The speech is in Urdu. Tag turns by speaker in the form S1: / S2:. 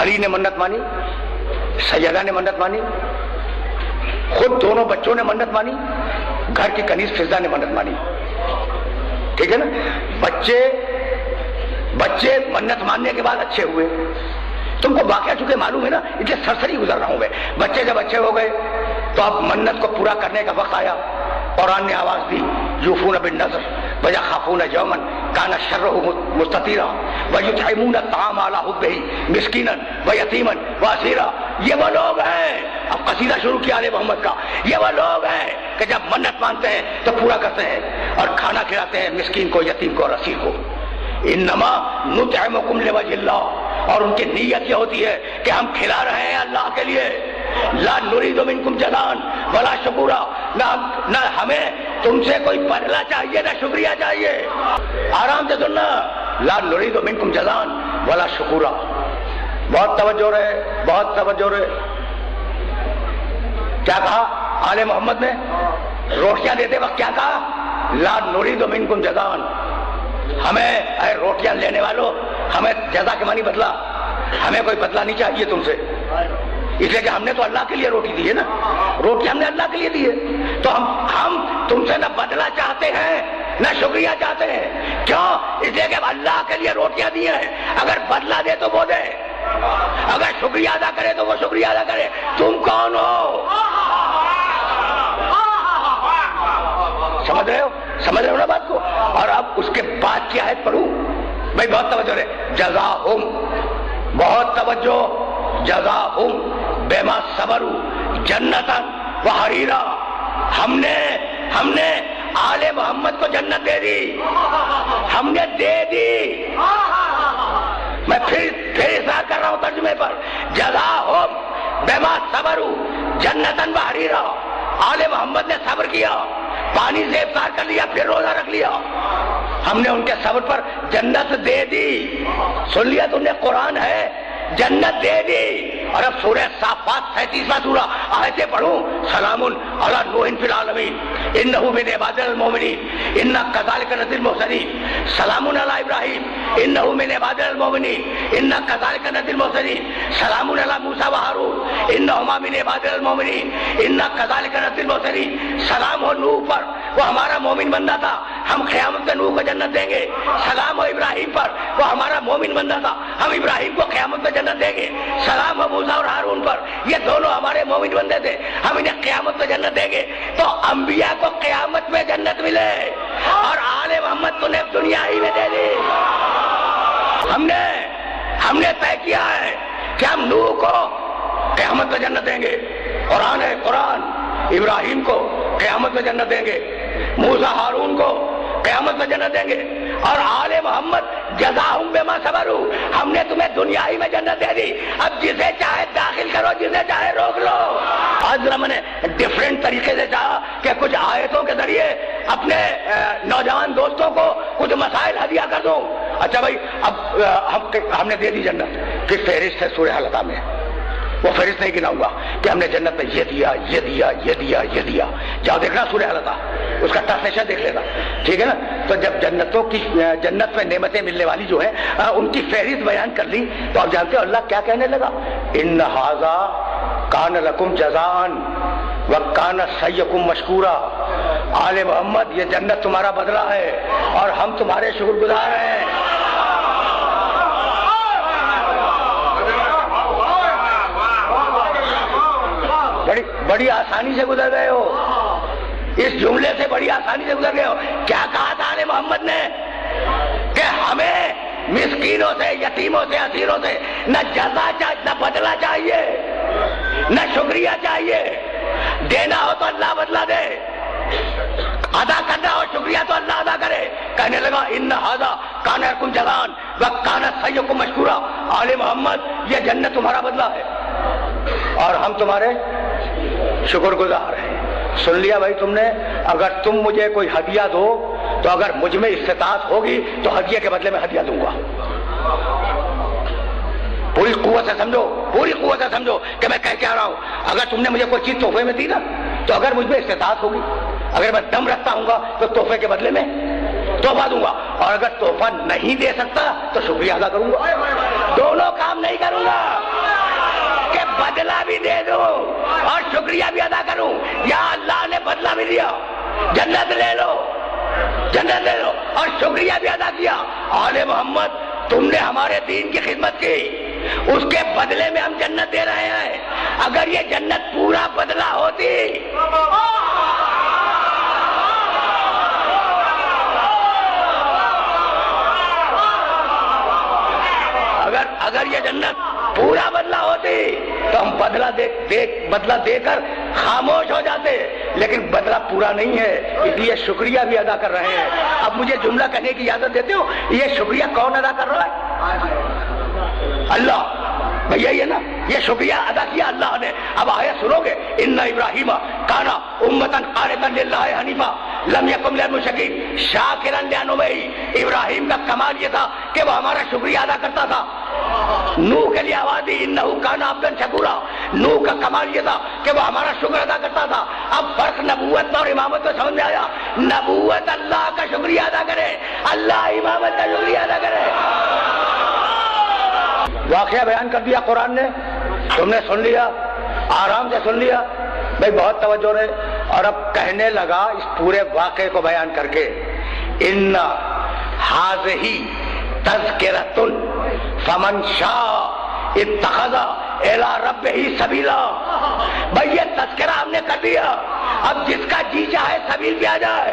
S1: علی نے منت مانی، سیدہ نے منت مانی، خود دونوں بچوں نے منت مانی، گھر کی کنیز فضہ نے منت مانی. ٹھیک ہے نا. بچے منت ماننے کے بعد اچھے ہوئے. تم کو واقعہ چونکہ معلوم ہے نا، اتنے سرسری گزر رہا ہوں میں. بچے جب اچھے ہو گئے تو اب منت کو پورا کرنے کا وقت آیا. قرآن نے آواز دی یوفون بالنذر ویخافون یوما کان شرہ مستطیرا ویطعمون الطعام علی حبہ مسکینا ویتیما واسیرا. یہ وہ لوگ ہیں، اب قصیدہ شروع کیا آل محمد کا، یہ وہ لوگ ہیں کہ جب منت مانتے ہیں تو پورا کرتے ہیں اور کھانا کھلاتے ہیں مسکین کو، یتیم کو اور اسیر کو. انما نطعمکم لوجہ اللہ، اور ان کی نیت یہ ہوتی ہے کہ ہم کھلا رہے ہیں اللہ کے لیے. لا نرید منکم جزاء ولا شکورا، نہ ہمیں تم سے کوئی بدلہ چاہیے نہ شکریہ چاہیے. آرام سے سننا، لا نرید منکم جزاء ولا شکورا. بہت توجہ رہے، بہت توجہ رہے. کیا کہا آل محمد نے؟ روٹیاں دیتے وقت کیا کہا؟ لا نرید منکم جزاء. ہمیں اے روٹیاں لینے والوں، ہمیں جزا کے معنی بدلا، ہمیں کوئی بدلا نہیں چاہیے تم سے، اس لیے کہ ہم نے تو اللہ کے لیے روٹی دی ہے نا، روٹی ہم نے اللہ کے لیے دی ہے. تو ہم تم سے نہ بدلا چاہتے ہیں نہ شکریہ چاہتے ہیں. کیوں؟ اس لیے کہ اللہ کے لیے روٹیاں دی ہیں. اگر بدلا دے تو وہ دے، اگر شکریہ ادا کرے تو وہ شکریہ ادا کرے. تم کون ہو؟ سمجھ رہے ہو نا بات کو؟ اور اب اس کے بعد کی آیت پڑھوں بھائی، بہت توجہ ہے. جزاہم، بہت توجہ، جزاہم بما صبروا جنتا وحریرا. ہم نے آل محمد کو جنت دے دی، ہم نے دے دی. میں پھر اصرار کر رہا ہوں ترجمے پر. جزاہم بما صبروا جنتا وحریرا. آل محمد نے صبر کیا، پانی سے افطار کر لیا، پھر روزہ رکھ لیا. ہم نے ان کے صبر پر جنت دے دی. سن لیا تم نے؟ قرآن ہے، جنت دے دی. اور اب سورہ صافات 37واں سورہ آیتیں پڑھوں. سلام علی نوح فی العالمین انہ من عبادنا المؤمنین انا کذالک نجزی المحسنین. سلام علی ابراہیم انہ من عبادنا المؤمنین انا کذالک نجزی المحسنین. سلام علی موسیٰ و ہارون انہما من عبادنا المؤمنین انا کذالک نجزی المحسنین. سلام ہو نوح پر، وہ ہمارا مومن بندہ تھا، ہم قیامت میں نوح کو جنت دیں گے. سلام ہو ابراہیم پر، وہ ہمارا مومن بندہ تھا، ہم ابراہیم کو قیامت میں جنت دیں گے. سلام ہو موسیٰ اور ہارون پر، یہ دونوں ہمارے مومن بندے تھے، ہم انہیں قیامت میں جنت دیں گے. تو انبیاء کو قیامت میں جنت ملے اور آل محمد کو دنیا ہی میں دے دی. ہم نے طے کیا ہے کہ ہم نوح کو قیامت میں جنت دیں گے. قرآن ہے، قرآن. ابراہیم کو قیامت میں جنت دیں گے، موسیٰ ہارون کو قیامت میں جنت دیں گے. اور آل محمد جزاہم بما صبروا، ہم نے تمہیں دنیا ہی میں جنت دے دی. اب جسے چاہے داخل کرو، جسے چاہے روک لو. آج میں نے ڈفرینٹ طریقے سے چاہا کہ کچھ آیتوں کے ذریعے اپنے نوجوان دوستوں کو کچھ مسائل ہدیہ کر دوں. اچھا بھائی، اب ہم نے دے دی جنت کی فہرست ہے سورہ حلقہ میں. وہ فہرست نہیں گناؤں گا کہ ہم نے جنت میں یہ دیا، یہ دیا، یہ دیا، یہ دیا. جاؤ دیکھنا سورہ حلقہ، اس کا ٹرانسلیشن دیکھ لینا. ٹھیک ہے نا؟ تو جب جنت میں نعمتیں ملنے والی جو ہیں ان کی فہرست بیان کر لی تو آپ جانتے ہو اللہ کیا کہنے لگا؟ ان ھذا کان لکم جزاء وکان سعیکم مشکورا. آل محمد، یہ جنت تمہارا بدلہ ہے اور ہم تمہارے شکر گزار ہیں. بڑی آسانی سے گزر گئے ہو، اس جملے سے بڑی آسانی سے گزر گئے ہو. کیا کہا تھا آل محمد نے؟ کہ ہمیں مسکینوں سے، یتیموں سے، اسیروں سے نہ جزا چاہیے، نہ بدلہ چاہیے، نہ شکریہ چاہیے. دینا ہو تو اللہ بدلہ دے، ادا کرنا ہو شکریہ تو اللہ ادا کرے. کہنے لگا ان ھذا کان لکم جزاء وکان سعیکم مشکورا. آل محمد، یہ جنت تمہارا بدلہ ہے اور ہم تمہارے شکر گزار ہیں. سن لیا بھائی تم نے؟ اگر تم مجھے کوئی ہدیہ دو تو اگر مجھ میں استطاعت ہوگی تو ہدیہ کے بدلے میں ہدیہ دوں گا. پوری قوت سے سمجھو، پوری قوت سے سمجھو کہ میں کہہ رہا ہوں. اگر تم نے مجھے کوئی چیز تحفے میں دی نا تو اگر مجھ میں استطاعت ہوگی، اگر میں دم رکھتا ہوں گا تو تحفے کے بدلے میں تحفہ دوں گا، اور اگر تحفہ نہیں دے سکتا تو شکریہ ادا کروں گا. دونوں کام نہیں کروں گا. بھی دے دوں اور شکریہ بھی ادا کروں، یا اللہ نے بدلہ بھی دیا، جنت لے لو، جنت لے لو، اور شکریہ بھی ادا کیا، آل محمد تم نے ہمارے دین کی خدمت کی، اس کے بدلے میں ہم جنت دے رہے ہیں۔ اگر یہ جنت پورا بدلہ ہوتی، اگر یہ جنت پورا بدلہ ہوتی تو ہم بدلہ دے کر خاموش ہو جاتے، لیکن بدلہ پورا نہیں ہے، اس لیے شکریہ بھی ادا کر رہے ہیں۔ اب مجھے جملہ کہنے کی اجازت دیتے ہو، یہ شکریہ کون ادا کر رہا ہے؟ اللہ۔ بھیا یہ نا، یہ شکریہ ادا کیا اللہ نے۔ اب آیت سنو گے، ان ابراہیم کان امۃ قانتا للہ حنیفا لم یکن من المشرکین شاکرا لانعمہ۔ ابراہیم کا کمال یہ تھا کہ وہ ہمارا شکریہ ادا کرتا تھا۔ نوح کے لیے آواز دی انہ کان عبدا شکورا، نوح کا کمال یہ تھا کہ وہ ہمارا شکر ادا کرتا تھا۔ اب فرق نبوت اور امامت میں سمجھ میں آیا، نبوت اللہ کا شکریہ ادا کرے، اللہ امامت کا شکریہ ادا کرے۔ واقعہ بیان کر دیا قرآن نے، تم نے سن لیا، آرام سے سن لیا بھائی، بہت توجہ رہے۔ اور اب کہنے لگا اس پورے واقعے کو بیان کر کے، ان ھذہ تذکرۃ فمن شاء اتخذ الی ربہ سبیلا۔ بھائی یہ تذکرہ ہم نے کر دیا، اب جس کا جی چاہے سبیل پہ آ جائے۔